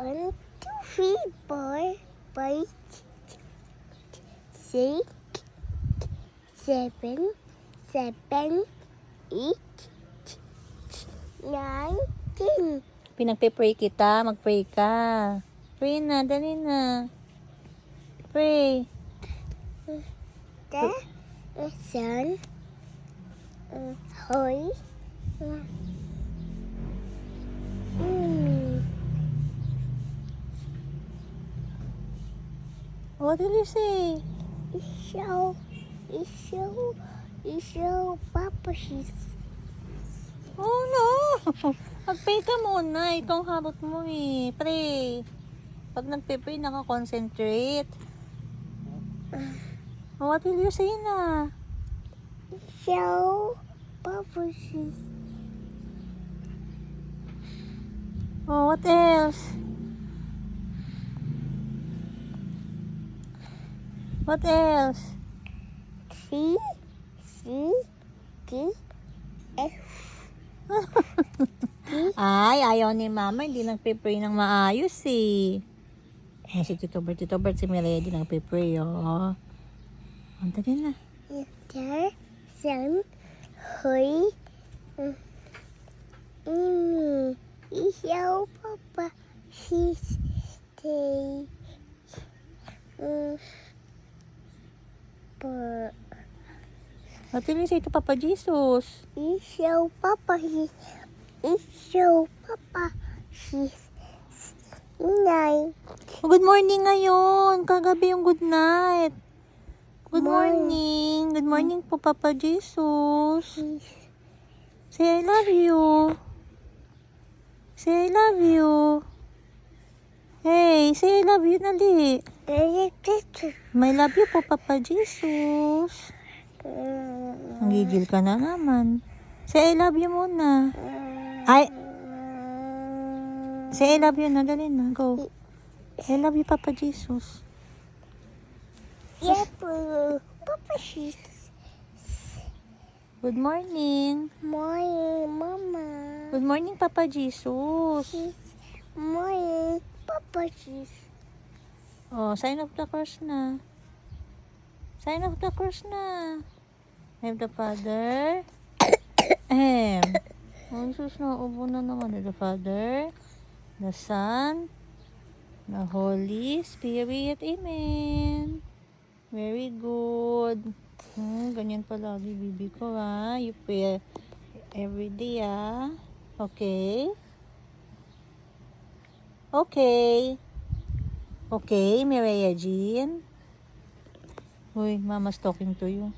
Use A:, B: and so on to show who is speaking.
A: 1, 2, 3, 4, 5, 6, 7, 8, 9, 10.
B: Pinagpe-pray kita, mag-pray ka. Pray na, dali na. Pray.
A: The sun, hoy,
B: What did you say?
A: show, Papa, she's.
B: Oh no! Mag-pray ka muna. Itong habot mo eh. Pray. Pag nagpe-pray, nakakonsentrate. Oh, what will you say na?
A: Show, Papa, she's.
B: Oh, what else? What else?
A: C, D, F.
B: Ay, ayaw ni Mama. Hindi nagpe-pray ng maayos eh. Eh, si Tito Bert, si Mireya din nagpe-pray, oh. Ang dali na.
A: The sun, hoy, show, Papa, she's stay.
B: What will you say to Papa Jesus?
A: Show, Papa, show, Papa, she's nine.
B: Oh, good morning ngayon. Kagabi yung good night. Good morning. Good morning po, Papa Jesus. Say I love you. Say I love you. Hey, say I love you, nali. May love you po, Papa Jesus. Nanggigil ka na naman. Say I love you muna. Ay. Say I love you na, dali na. Go. I love you, Papa Jesus.
A: Yeah, Papa, she's
B: Good morning.
A: morning, Mama.
B: Good morning, Papa Jesus.
A: She's morning, Papa, she's.
B: Oh, sign of the cross na. Sign of the cross na. I have the Father. Oh, Jesus, naubo na naman. The Father, the Son, the Holy Spirit. Amen. Very good. Ganyan palagi, bibi ko, ha. You pray every day, ha. Okay. Okay. Okay, Mireya Jean. Uy, Mama's talking to you.